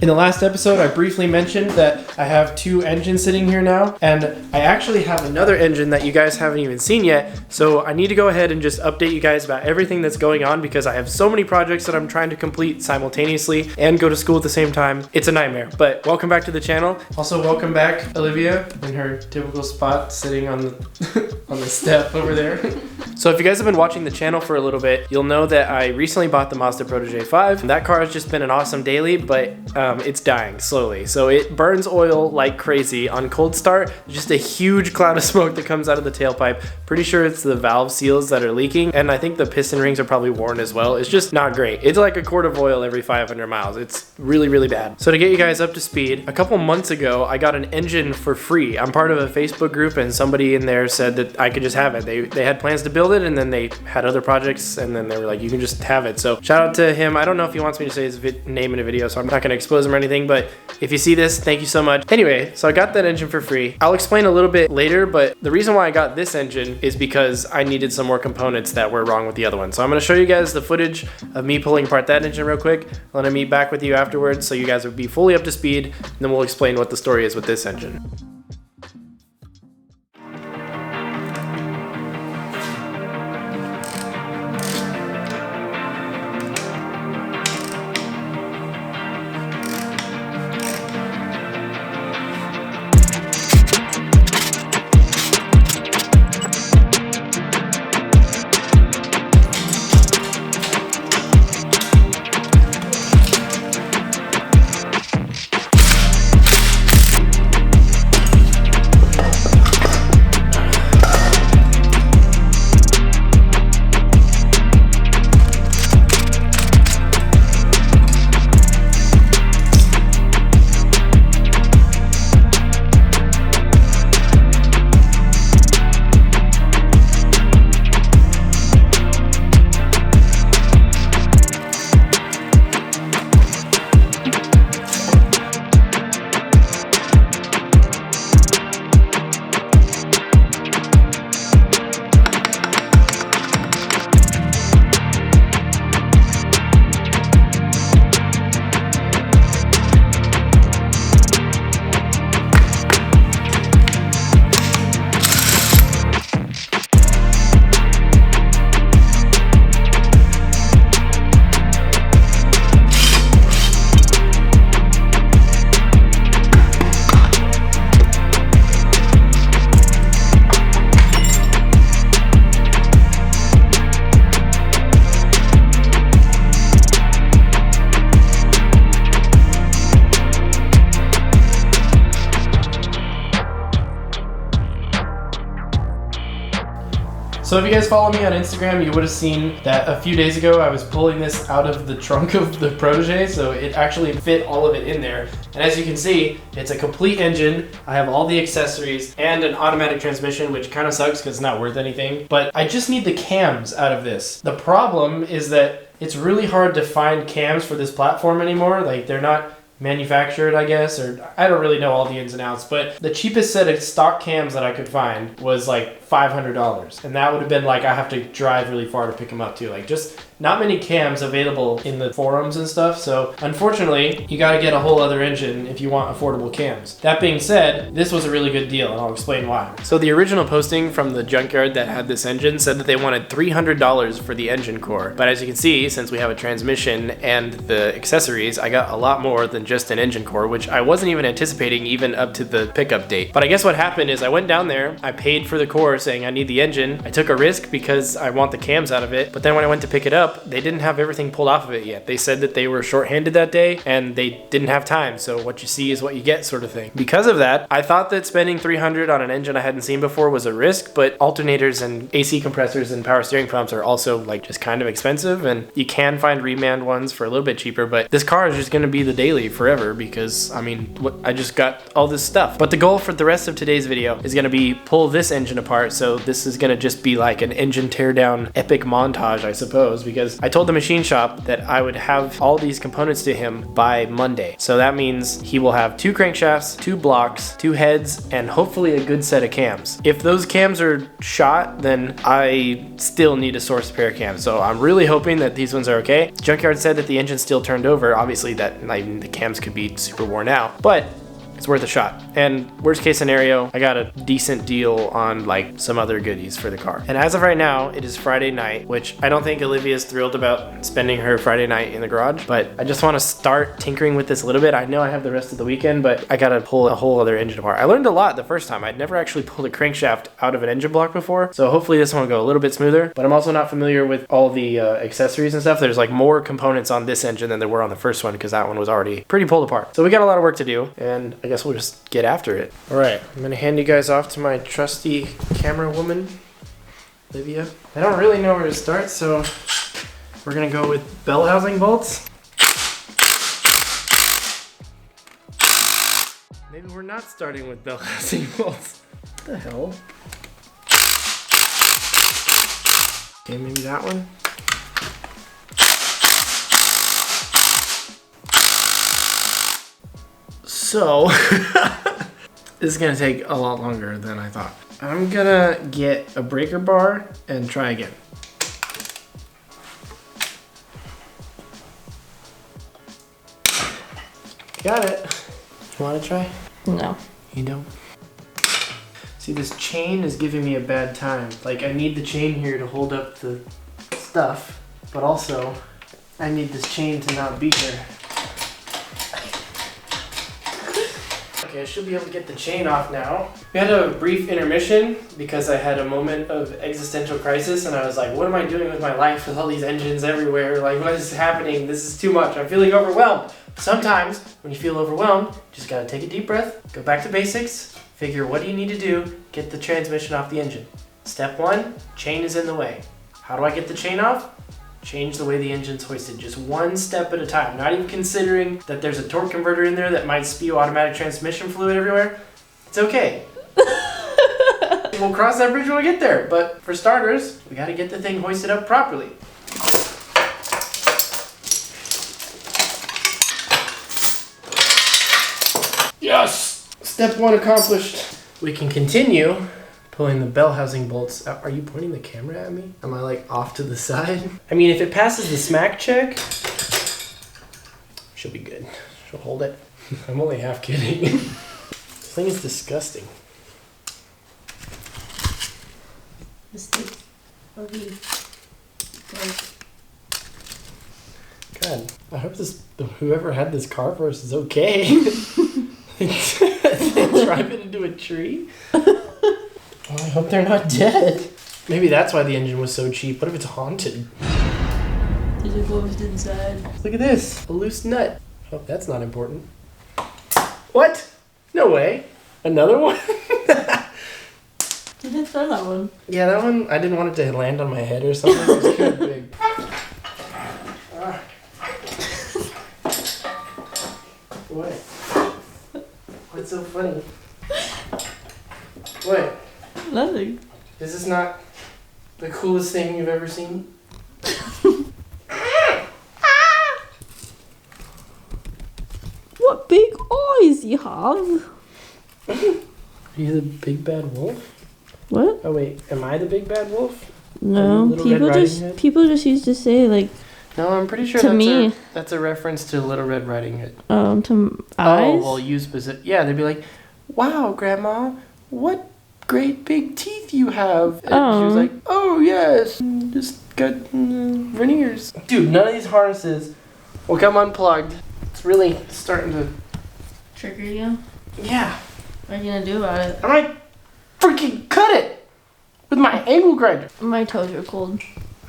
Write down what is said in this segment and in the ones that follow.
In the last episode, I briefly mentioned that I have two engines sitting here now, and I actually have another engine that you guys haven't even seen yet, so I need to go ahead and just update you guys about everything that's going on because I have so many projects that I'm trying to complete simultaneously and go to school at the same time. It's a nightmare, but welcome back to the channel. Also, welcome back, Olivia, in her typical spot, sitting on the, on the step over there. So if you guys have been watching the channel for a little bit, you'll know that I recently bought the Mazda Protege5. That car has just been an awesome daily, but it's dying slowly. So it burns oil like crazy. On cold start, just a huge cloud of smoke that comes out of the tailpipe. Pretty sure it's the valve seals that are leaking, and I think the piston rings are probably worn as well. It's just not great. It's like a quart of oil every 500 miles. It's really, really bad. So to get you guys up to speed, a couple months ago, I got an engine for free. I'm part of a Facebook group, and somebody in there said that I could just have it. They had plans to build it, and then they had other projects, and then they were like, you can just have it. So shout out to him. I don't know if he wants me to say his name in a video, so I'm not gonna expose him or anything, but if you see this, thank you so much. Anyway, so I got that engine for free. I'll explain a little bit later, but the reason why I got this engine is because I needed some more components that were wrong with the other one. So I'm gonna show you guys the footage of me pulling apart that engine real quick. I'm gonna meet back with you afterwards so you guys will be fully up to speed, and then we'll explain what the story is with this engine. So if you guys follow me on Instagram, you would have seen that a few days ago I was pulling this out of the trunk of the Protege, so it actually fit all of it in there. And as you can see, it's a complete engine. I have all the accessories and an automatic transmission, which kind of sucks because it's not worth anything. But I just need the cams out of this. The problem is that it's really hard to find cams for this platform anymore. Like, they're not manufactured, I guess, or I don't really know all the ins and outs, but the cheapest set of stock cams that I could find was like $500, and that would have been like, I have to drive really far to pick them up too. Like, just not many cams available in the forums and stuff, so unfortunately you got to get a whole other engine if you want affordable cams. That being said, this was a really good deal, and I'll explain why. So the original posting from the junkyard that had this engine said that they wanted $300 for the engine core, but as you can see, since we have a transmission and the accessories, I got a lot more than just an engine core, which I wasn't even anticipating even up to the pickup date. But I guess what happened is I went down there, I paid for the core saying I need the engine, I took a risk because I want the cams out of it, but then when I went to pick it up, they didn't have everything pulled off of it yet. They said that they were short-handed that day and they didn't have time, so what you see is what you get, sort of thing. Because of that, I thought that spending $300 on an engine I hadn't seen before was a risk, but alternators and AC compressors and power steering pumps are also like just kind of expensive, and you can find reman ones for a little bit cheaper, but this car is just going to be the daily forever because, I mean, I just got all this stuff. But the goal for the rest of today's video is going to be pull this engine apart, so this is going to just be like an engine teardown epic montage, I suppose, because I told the machine shop that I would have all these components to him by Monday. So that means he will have 2 crankshafts, 2 blocks, 2 heads, and hopefully a good set of cams. If those cams are shot, then I still need to source a pair of cams. So I'm really hoping that these ones are okay. Junkyard said that the engine still turned over. Obviously the cams cams could be super worn out, but it's worth a shot. And worst case scenario, I got a decent deal on like some other goodies for the car. And as of right now, it is Friday night, which I don't think Olivia's thrilled about spending her Friday night in the garage, but I just want to start tinkering with this a little bit. I know I have the rest of the weekend, but I gotta pull a whole other engine apart. I learned a lot the first time. I'd never actually pulled a crankshaft out of an engine block before, so hopefully this one will go a little bit smoother, but I'm also not familiar with all the accessories and stuff. There's like more components on this engine than there were on the first one because that one was already pretty pulled apart. So we got a lot of work to do, and I guess we'll just get after it. All right, I'm gonna hand you guys off to my trusty camera woman, Olivia. I don't really know where to start, so we're gonna go with bell housing bolts. Maybe we're not starting with bell housing bolts. What the hell? Okay, maybe that one. So, this is gonna take a lot longer than I thought. I'm gonna get a breaker bar and try again. Got it. You wanna try? No. You don't? See, this chain is giving me a bad time. Like, I need the chain here to hold up the stuff, but also I need this chain to not be here. Okay, I should be able to get the chain off now. We had a brief intermission because I had a moment of existential crisis and I was like, what am I doing with my life with all these engines everywhere? Like, what is happening? This is too much. I'm feeling overwhelmed. Sometimes when you feel overwhelmed, you just gotta take a deep breath, go back to basics, figure what do you need to do, get the transmission off the engine. Step one, chain is in the way. How do I get the chain off? Change the way the engine's hoisted, just one step at a time. Not even considering that there's a torque converter in there that might spew automatic transmission fluid everywhere. It's okay. We'll cross that bridge when we get there, but for starters, we gotta get the thing hoisted up properly. Yes! Step one accomplished. We can continue pulling the bell housing bolts out. Are you pointing the camera at me? Am I like off to the side? I mean, if it passes the smack check, she'll be good. She'll hold it. I'm only half kidding. This thing is disgusting. God, I hope whoever had this car for us is okay. They drive it into a tree? Oh, I hope they're not dead. Maybe that's why the engine was so cheap. What if it's haunted? There's a ghost inside. Look at this, a loose nut. Hope that's not important. What? No way. Another one? You didn't throw that one. Yeah, that one, I didn't want it to land on my head or something. It was too big. What? What's so funny? What? Nothing. Is this not the coolest thing you've ever seen? What big eyes you have? Are you the big bad wolf? What? Oh wait, am I the big bad wolf? No, people just used to say like. No, I'm pretty sure that's a reference to Little Red Riding Hood. To eyes. Oh, well, you specific. Yeah, they'd be like, "Wow, Grandma, what great big teeth you have." And she was like, "Oh yes, just got veneers." Dude, none of these harnesses will come unplugged. It's really starting to trigger you. Yeah. What are you gonna do about it? I might freaking cut it with my angle grinder. My toes are cold.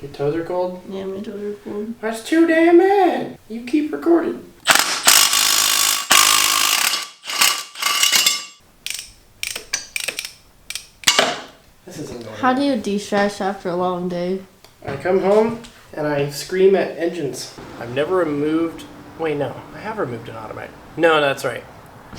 Your toes are cold? Yeah, my toes are cold. That's too damn bad. You keep recording. This isn't going. How do you de-stress after a long day? I come home and I scream at engines. I've never removed. Wait, no. I have removed an automatic. No, that's right.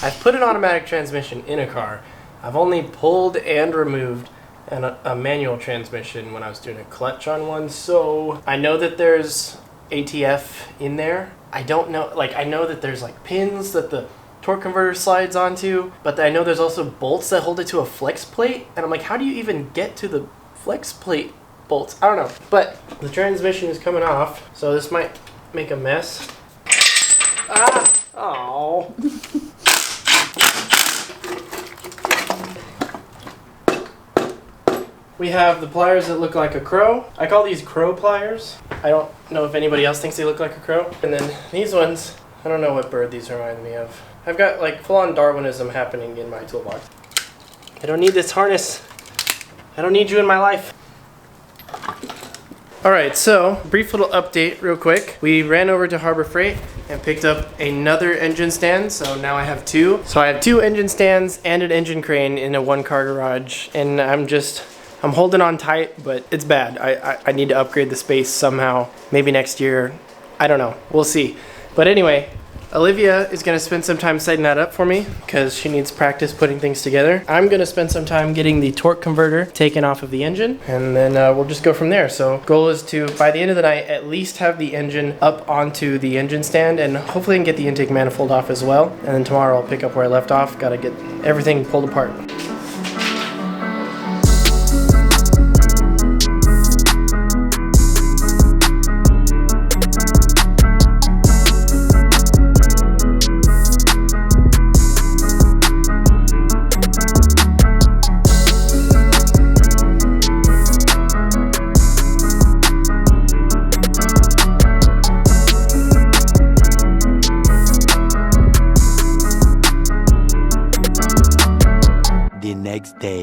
I've put an automatic transmission in a car. I've only pulled and removed a manual transmission when I was doing a clutch on one, so I know that there's ATF in there. I don't know, like I know that there's like pins that the torque converter slides onto, but I know there's also bolts that hold it to a flex plate, and I'm like, how do you even get to the flex plate bolts? I don't know, but the transmission is coming off, so this might make a mess. Oh. We have the pliers that look like a crow. I call these crow pliers. I don't know if anybody else thinks they look like a crow. And then these ones, I don't know what bird these remind me of. I've got like full-on Darwinism happening in my toolbox. I don't need this harness. I don't need you in my life. Alright, so brief little update real quick. We ran over to Harbor Freight and picked up another engine stand, so now I have two. So I have two engine stands and an engine crane in a one-car garage, and I'm holding on tight, but it's bad. I need to upgrade the space somehow. Maybe next year. I don't know. We'll see. But anyway, Olivia is going to spend some time setting that up for me because she needs practice putting things together. I'm going to spend some time getting the torque converter taken off of the engine, and then we'll just go from there. So goal is to, by the end of the night, at least have the engine up onto the engine stand, and hopefully I can get the intake manifold off as well. And then tomorrow I'll pick up where I left off. Got to get everything pulled apart.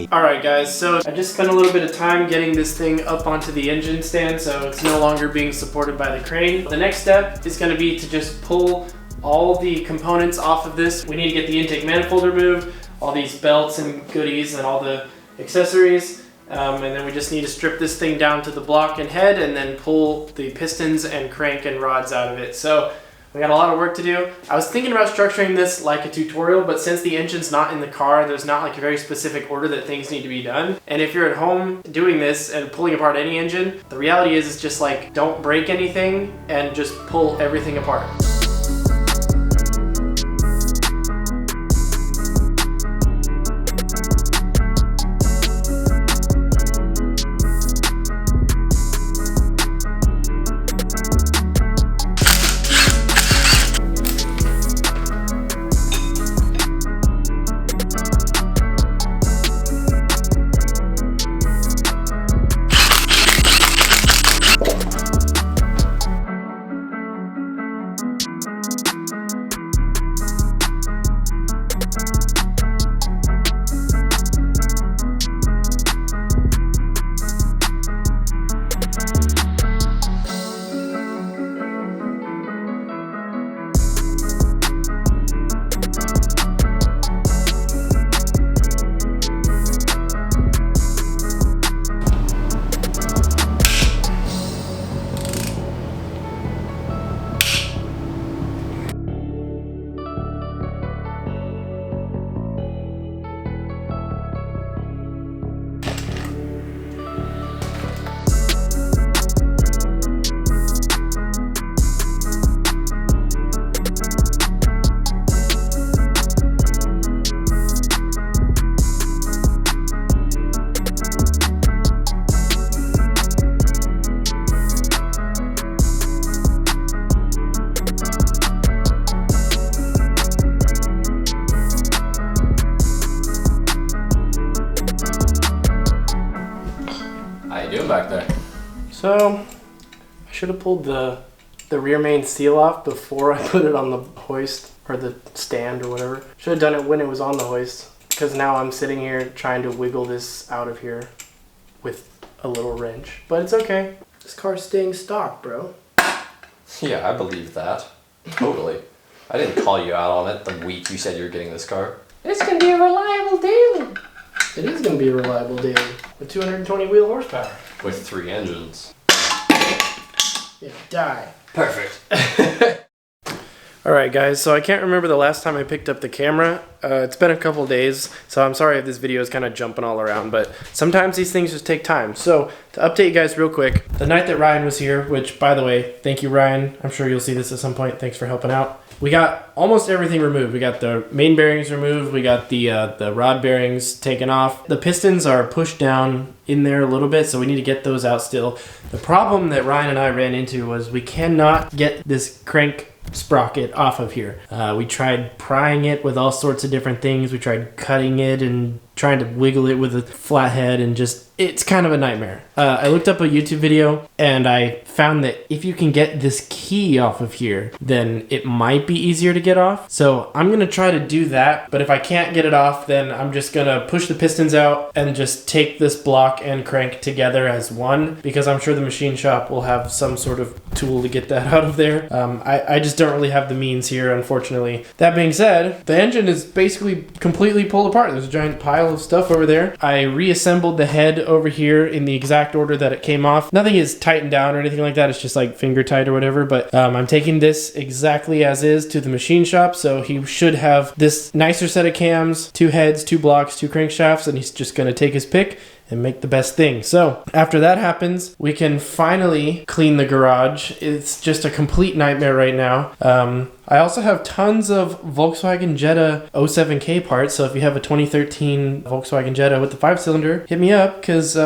Alright guys, so I just spent a little bit of time getting this thing up onto the engine stand so it's no longer being supported by the crane. The next step is going to be to just pull all the components off of this. We need to get the intake manifold removed, all these belts and goodies and all the accessories, and then we just need to strip this thing down to the block and head and then pull the pistons and crank and rods out of it. So we got a lot of work to do. I was thinking about structuring this like a tutorial, but since the engine's not in the car, there's not like a very specific order that things need to be done. And if you're at home doing this and pulling apart any engine, the reality is it's just like, don't break anything and just pull everything apart. Back there. So I should have pulled the rear main seal off before I put it on the hoist or the stand or whatever. Should have done it when it was on the hoist, because now I'm sitting here trying to wiggle this out of here with a little wrench. But it's okay. This car's staying stock, bro. Yeah, I believe that. Totally. I didn't call you out on it the week you said you were getting this car. It's gonna be a reliable daily. It is gonna be a reliable daily with 220 wheel horsepower. With 3 engines. Yeah, die. Perfect. Alright guys, so I can't remember the last time I picked up the camera. It's been a couple days, so I'm sorry if this video is kind of jumping all around, but sometimes these things just take time. So, to update you guys real quick, the night that Ryan was here, which, by the way, thank you Ryan, I'm sure you'll see this at some point, thanks for helping out. We got almost everything removed. We got the main bearings removed, we got the rod bearings taken off. The pistons are pushed down in there a little bit, so we need to get those out still. The problem that Ryan and I ran into was we cannot get this crank sprocket off of here. We tried prying it with all sorts of different things. We tried cutting it and trying to wiggle it with a flathead, and just, it's kind of a nightmare. I looked up a YouTube video and I found that if you can get this key off of here, then it might be easier to get off. So I'm gonna try to do that, but if I can't get it off, then I'm just gonna push the pistons out and just take this block and crank together as one, because I'm sure the machine shop will have some sort of tool to get that out of there. I just don't really have the means here, unfortunately. That being said, the engine is basically completely pulled apart. There's a giant pile of stuff over there. I reassembled the head over here in the exact order that it came off. Nothing is tightened down or anything like that. It's just like finger tight or whatever, but I'm taking this exactly as is to the machine shop, so he should have this nicer set of cams, 2 heads, 2 blocks, 2 crankshafts, and he's just gonna take his pick and make the best thing. So after that happens, we can finally clean the garage. It's just a complete nightmare right now. I also have tons of Volkswagen Jetta 07K parts, so if you have a 2013 Volkswagen Jetta with the 5-cylinder, hit me up, because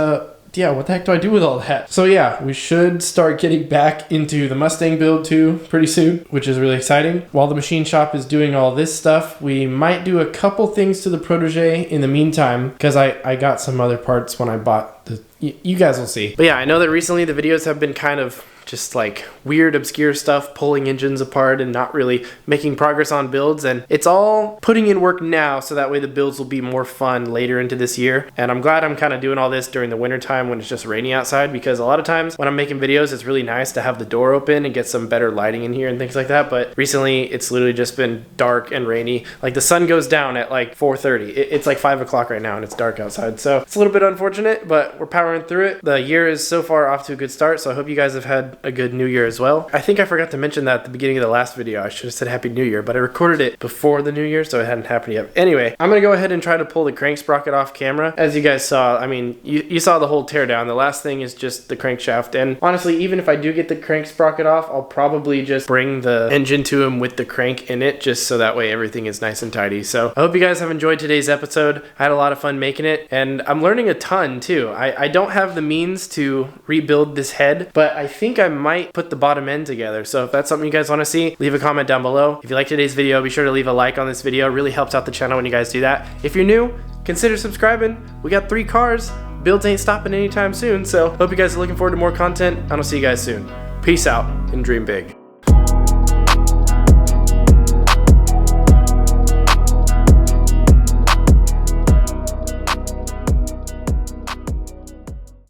yeah, what the heck do I do with all that? So yeah, we should start getting back into the Mustang build too pretty soon, which is really exciting. While the machine shop is doing all this stuff, we might do a couple things to the Protege in the meantime, because I got some other parts when I bought the... You guys will see. But yeah, I know that recently the videos have been kind of just like weird, obscure stuff, pulling engines apart and not really making progress on builds, and it's all putting in work now so that way the builds will be more fun later into this year. And I'm glad I'm kind of doing all this during the winter time when it's just rainy outside, because a lot of times when I'm making videos, it's really nice to have the door open and get some better lighting in here and things like that. But recently it's literally just been dark and rainy. Like the sun goes down at like 4:30. It's like 5 o'clock right now and it's dark outside, so it's a little bit unfortunate, but we're powering through it. The year is so far off to a good start, so I hope you guys have had a good new year as well. I think I forgot to mention that at the beginning of the last video. I should have said Happy New Year, but I recorded it before the new year, so it hadn't happened yet. Anyway, I'm gonna go ahead and try to pull the crank sprocket off camera. As you guys saw, I mean, you saw the whole teardown. The last thing is just the crankshaft, and honestly, even if I do get the crank sprocket off, I'll probably just bring the engine to him with the crank in it, just so that way everything is nice and tidy. So I hope you guys have enjoyed today's episode. I had a lot of fun making it, and I'm learning a ton too. I don't have the means to rebuild this head, but I think I might put the bottom end together. So if that's something you guys want to see, leave a comment down below. If you like today's video, be sure to leave a like on this video. It really helps out the channel when you guys do that. If you're new, consider subscribing. We got 3 cars. Builds ain't stopping anytime soon, so hope you guys are looking forward to more content, and I'll see you guys soon. Peace out and dream big.